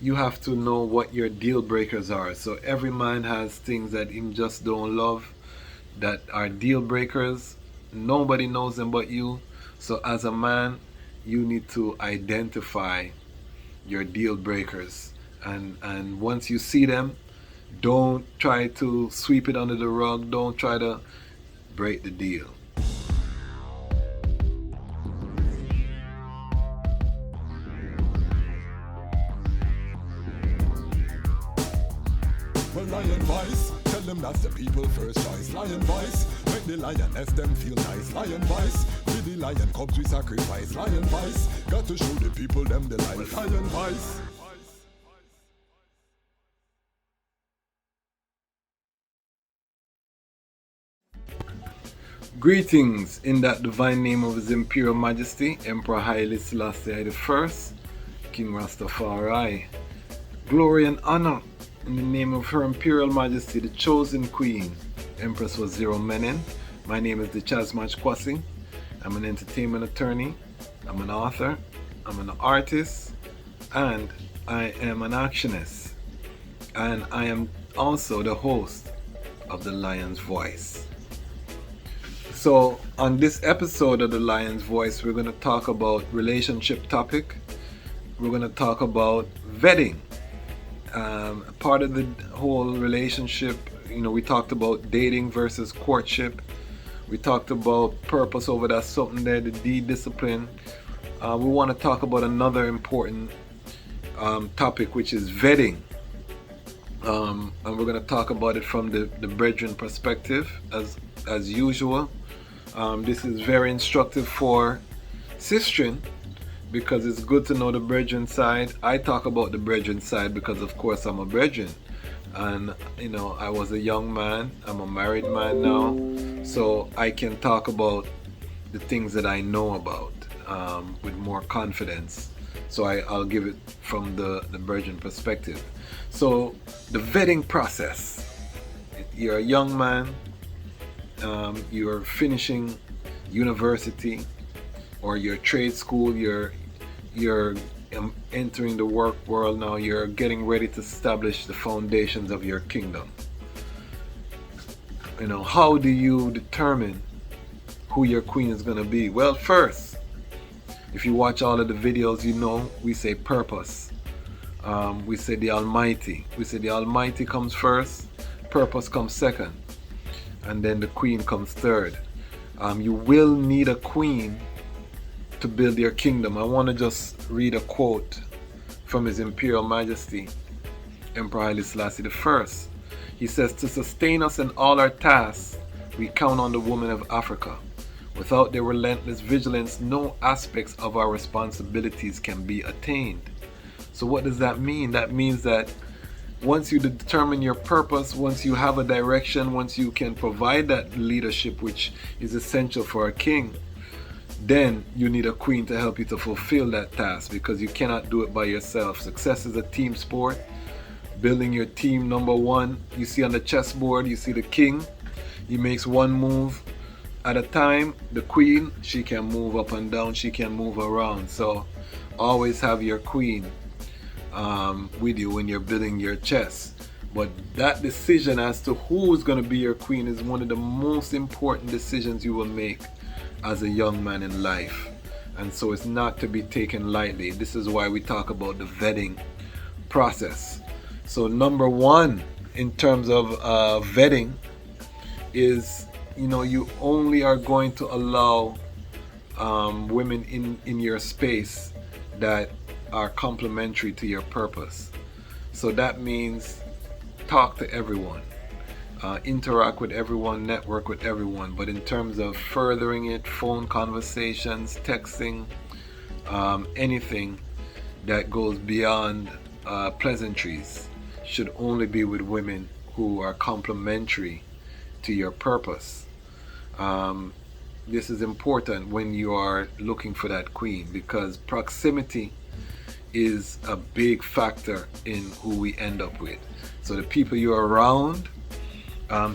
you have to know what your deal breakers are. So every man has things that him just don't love that are deal breakers. Nobody knows them but you. So as a man, you need to identify your deal breakers. And once you see them, don't try to sweep it under the rug. Don't try to break the deal. Well, lion voice, tell them that's the people first choice. Lion voice, make the lioness them feel nice. Lion voice, with the lion cubs we sacrifice. Lion voice, got to show the people them the life. Lion voice. Greetings in that divine name of His Imperial Majesty, Emperor Haile Selassie I, King Rastafari. Glory and honor in the name of Her Imperial Majesty, the chosen Queen, Empress Waziri Menen. My name is Dejazmatch Kwasi. I'm an entertainment attorney, I'm an author, I'm an artist, and I am an actionist. And I am also the host of The Lion's Voice. So on this episode of The Lion's Voice, we're going to talk about relationship topic. We're going to talk about vetting. Part of the whole relationship, we talked about dating versus courtship. We talked about purpose over that something there, the D discipline. We want to talk about another important topic, which is vetting. And we're going to talk about it from the brethren perspective, as usual. This is very instructive for sistren because it's good to know the brethren side. I talk about the brethren side because, of course, I'm a brethren. And, I was a young man. I'm a married man now. So I can talk about the things that I know about with more confidence. So I'll give it from the brethren perspective. So the vetting process. You're a young man. You're finishing university or your trade school, you're entering the work world now, you're getting ready to establish the foundations of your kingdom. How do you determine who your queen is going to be? Well, first, if you watch all of the videos, we say purpose. We say the Almighty. We say the Almighty comes first, purpose comes second, and then the queen comes third. You will need a queen to build your kingdom. I want to just read a quote from His Imperial Majesty, Emperor Haile Selassie I. He says, "To sustain us in all our tasks, we count on the women of Africa. Without their relentless vigilance, no aspects of our responsibilities can be attained." So what does that mean? That means that once you determine your purpose, once you have a direction, once you can provide that leadership which is essential for a king, then you need a queen to help you to fulfill that task because you cannot do it by yourself. Success is a team sport. Building your team, number one, you see on the chessboard, you see the king. He makes one move at a time. The queen, she can move up and down, she can move around. So always have your queen with you when you're building your chess. But that decision as to who is going to be your queen is one of the most important decisions you will make as a young man in life. And so it's not to be taken lightly. This is why we talk about the vetting process. So number one in terms of vetting is, you only are going to allow women in your space that are complementary to your purpose. So that means talk to everyone, interact with everyone, network with everyone. But in terms of furthering it, phone conversations, texting, anything that goes beyond pleasantries should only be with women who are complementary to your purpose. This is important when you are looking for that queen because proximity is a big factor in who we end up with. So the people you're around,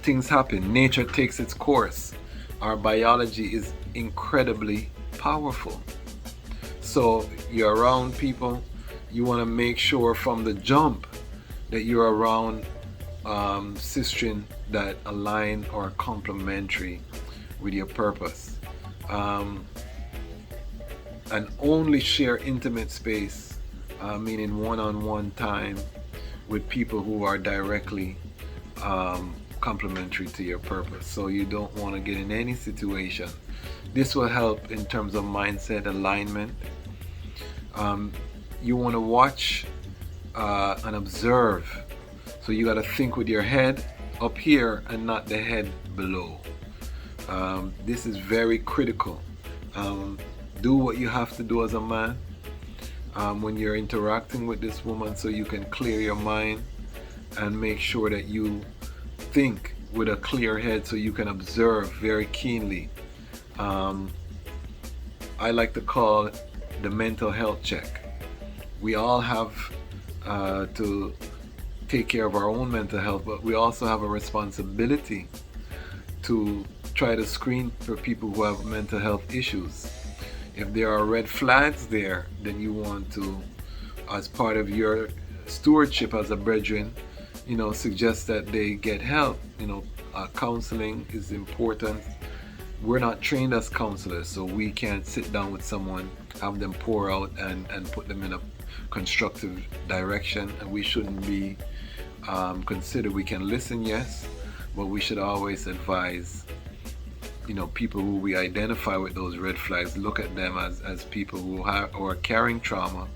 things happen. Nature takes its course. Our biology is incredibly powerful. So you're around people, you want to make sure from the jump that you're around sistren that align or are complementary with your purpose. And only share intimate space, meaning one-on-one time with people who are directly complementary to your purpose. So you don't want to get in any situation. This will help in terms of mindset alignment. You want to watch and observe. So you got to think with your head up here and not the head below. This is very critical. Do what you have to do as a man when you're interacting with this woman, so you can clear your mind and make sure that you think with a clear head so you can observe very keenly. I like to call it the mental health check. We all have to take care of our own mental health, but we also have a responsibility to try to screen for people who have mental health issues. If there are red flags there, then you want to, as part of your stewardship as a brethren, suggest that they get help. Counseling is important. We're not trained as counselors, so we can't sit down with someone, have them pour out and put them in a constructive direction. And we shouldn't be considered. We can listen, yes, but we should always advise people who we identify with those red flags, look at them as people who are carrying trauma,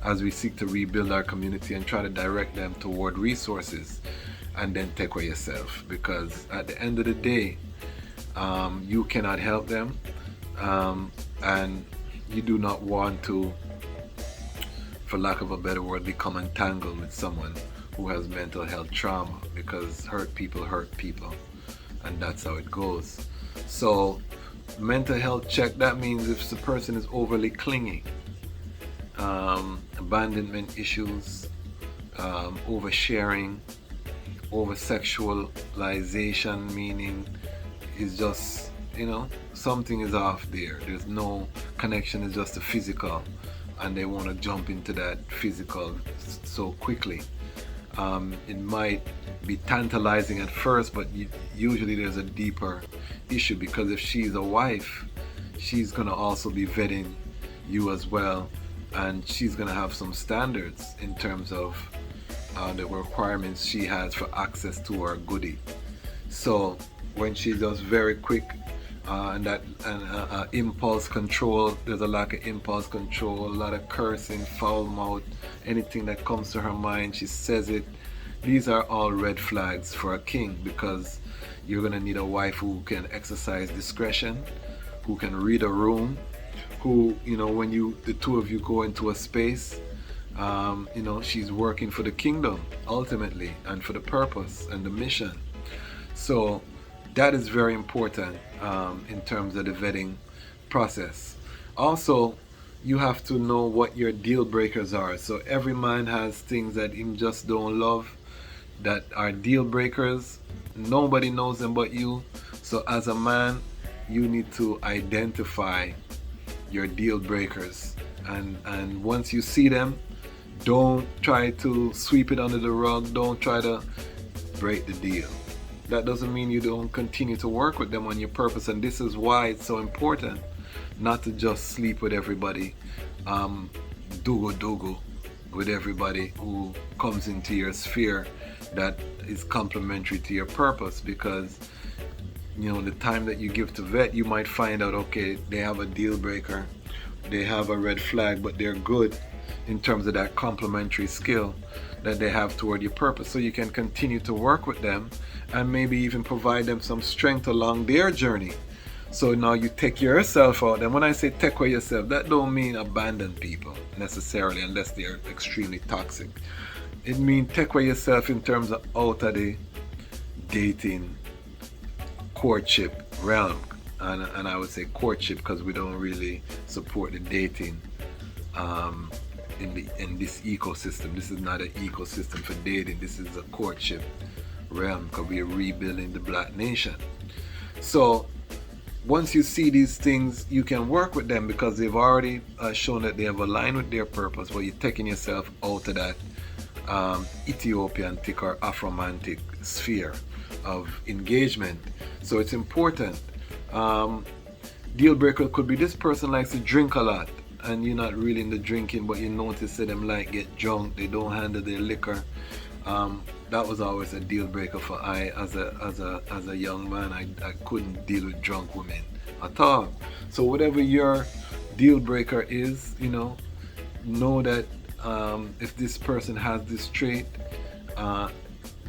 as we seek to rebuild our community, and try to direct them toward resources, and then take away yourself, because at the end of the day, you cannot help them, and you do not want to, for lack of a better word, become entangled with someone who has mental health trauma, because hurt people, and that's how it goes. So mental health check, that means if the person is overly clingy, abandonment issues, oversharing, over sexualization, meaning is just, something is off there. There's no connection, it's just a physical, and they want to jump into that physical so quickly. It might be tantalizing at first, but usually there's a deeper issue, because if she's a wife, she's going to also be vetting you as well, and she's going to have some standards in terms of the requirements she has for access to her goodie. So when she does very quick and impulse control, there's a lack of impulse control, a lot of cursing, foul mouth, anything that comes to her mind, she says it. These are all red flags for a king, because you're going to need a wife who can exercise discretion, who can read a room, who, when the two of you go into a space, she's working for the kingdom ultimately, and for the purpose and the mission. So that is very important in terms of the vetting process. Also, you have to know what your deal breakers are. So every man has things that him just don't love, that are deal breakers. Nobody knows them but you. So as a man, you need to identify your deal breakers, and once you see them, don't try to sweep it under the rug. Don't try to break the deal. That doesn't mean you don't continue to work with them on your purpose, and this is why it's so important not to just sleep with everybody, dogo with everybody who comes into your sphere that is complementary to your purpose, because the time that you give to vet, you might find out, okay, they have a deal breaker, they have a red flag, but they're good in terms of that complementary skill that they have toward your purpose. So you can continue to work with them and maybe even provide them some strength along their journey. So now you take yourself out. And when I say take away yourself, that don't mean abandon people necessarily, unless they're extremely toxic. It means take away yourself in terms of out of the dating courtship realm. And I would say courtship, because we don't really support the dating in this ecosystem. This is not an ecosystem for dating. This is a courtship realm, because we are rebuilding the black nation. So once you see these things, you can work with them because they've already shown that they have aligned with their purpose, but you're taking yourself out of that Ethiopian-tic or Afromantic sphere of engagement. So it's important. Deal breaker could be this person likes to drink a lot, and you're not really into drinking, but you notice that them like get drunk, they don't handle their liquor. That was always a deal breaker for I as a young man. I couldn't deal with drunk women at all. So whatever your deal breaker is, know that if this person has this trait,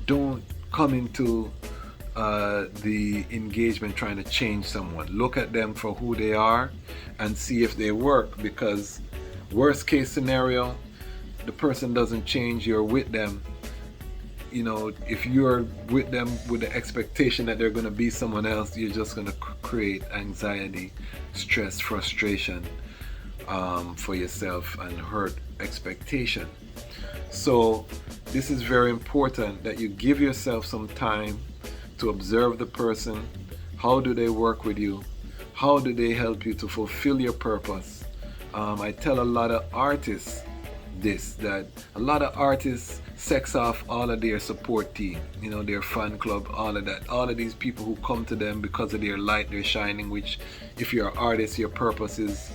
don't come into the engagement trying to change someone. Look at them for who they are and see if they work, because worst case scenario, the person doesn't change, you're with them. If you're with them with the expectation that they're going to be someone else, you're just going to create anxiety, stress, frustration for yourself and hurt expectation. So this is very important that you give yourself some time to observe the person. How do they work with you? How do they help you to fulfill your purpose? I tell a lot of artists that a lot of artists sex off all of their support team, their fan club, all of that, all of these people who come to them because of their light, their shining, which if you're an artist, your purpose is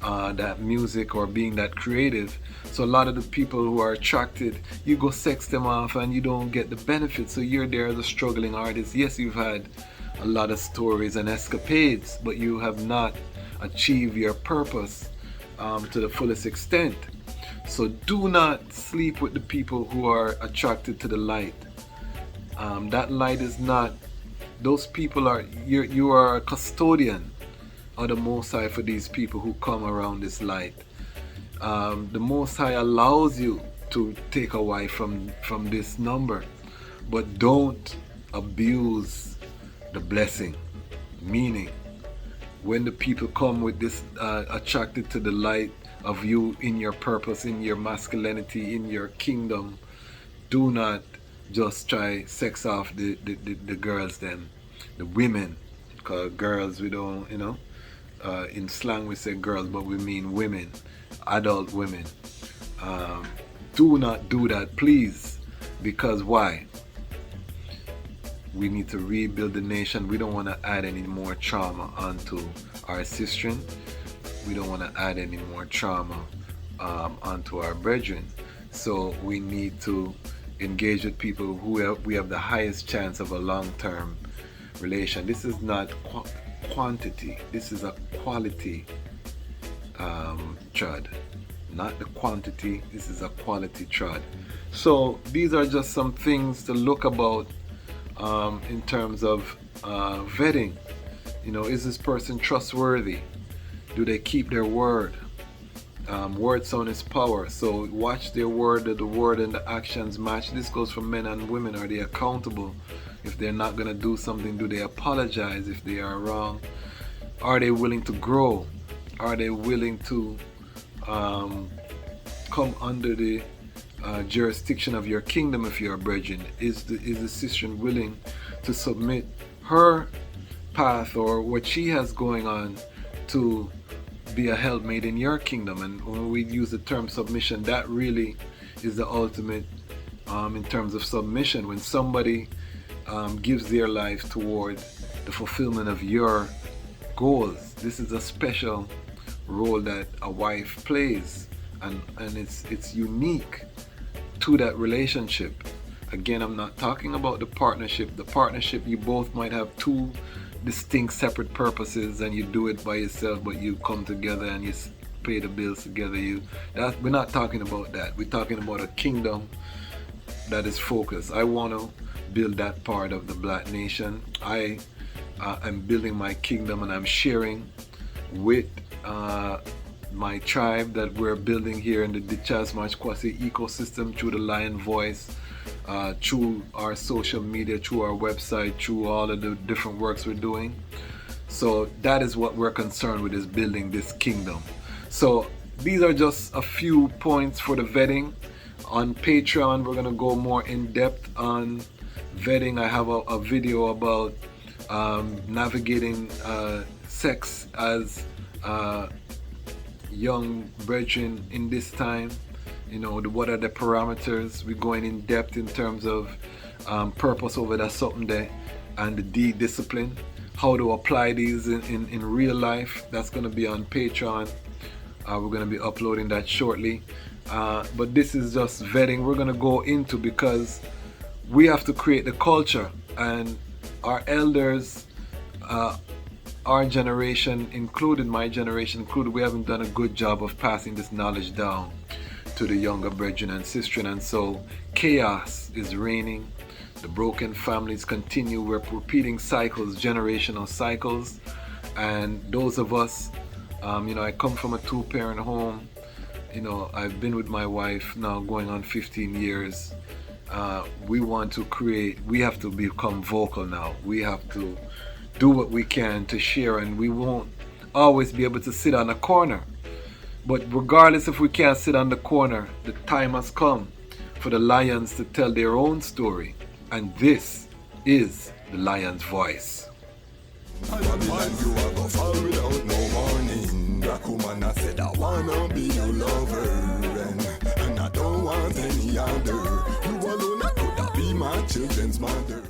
that music or being that creative. So a lot of the people who are attracted, you go sex them off and you don't get the benefit. So you're there as a struggling artist. Yes, you've had a lot of stories and escapades, but you have not achieved your purpose to the fullest extent. So do not sleep with the people who are attracted to the light. That light is not, those people are, you are a custodian of the Most High for these people who come around this light. The Most High allows you to take a wife from this number, but don't abuse the blessing. Meaning, when the people come with this attracted to the light of you in your purpose, in your masculinity, in your kingdom, do not just try sex off the girls, then the women, because girls, we don't, in slang we say girls, but we mean women, adult women. Do not do that, please, because why? We need to rebuild the nation. We don't want to add any more trauma onto our sistren. We don't want to add any more trauma onto our brethren. So we need to engage with people who we have the highest chance of a long-term relation. This is not quantity. This is a quality trad. Not the quantity. This is a quality trad. So these are just some things to look about in terms of vetting. Is this person trustworthy? Do they keep their word? Word sound is power. So watch their word, that the word and the actions match. This goes for men and women. Are they accountable? If they're not going to do something, do they apologize if they are wrong? Are they willing to grow? Are they willing to come under the jurisdiction of your kingdom if you're a brethren? Is the sister willing to submit her path or what she has going on to be a helpmate in your kingdom? And when we use the term submission, that really is the ultimate in terms of submission. When somebody gives their life toward the fulfillment of your goals, this is a special role that a wife plays, and it's unique to that relationship. Again, I'm not talking about the partnership. The partnership, you both might have two distinct separate purposes and you do it by yourself, but you come together and you pay the bills together. We're not talking about that. We're talking about a kingdom that is focused. I want to build that part of the black nation. I am building my kingdom, and I'm sharing with my tribe that we're building here in the Dejazmatch Kwasi ecosystem through the Lion Voice, through our social media, through our website, through all of the different works we're doing. So that is what we're concerned with, is building this kingdom. So these are just a few points for the vetting. On Patreon, we're going to go more in depth on vetting. I have a video about navigating sex as young brethren in this time. You know, what are the parameters? We're going in depth in terms of purpose over that something there, and the D discipline, how to apply these in real life. That's going to be on Patreon. We're going to be uploading that shortly. But this is just vetting we're going to go into, because we have to create the culture, and our elders, our generation included, my generation included, we haven't done a good job of passing this knowledge down to the younger brethren and sistren, and so chaos is reigning. The broken families continue. We're repeating cycles, generational cycles, and those of us, I come from a 2-parent home. I've been with my wife now going on 15 years. We want to create, we have to become vocal now. We have to do what we can to share, and we won't always be able to sit on a corner. But regardless if we can't sit on the corner, the time has come for the lions to tell their own story. And this is the lion's voice. I you are go fall without no warning. Black woman, I said I wanna be your lover, and I don't want any other. You alone, I could be my children's mother.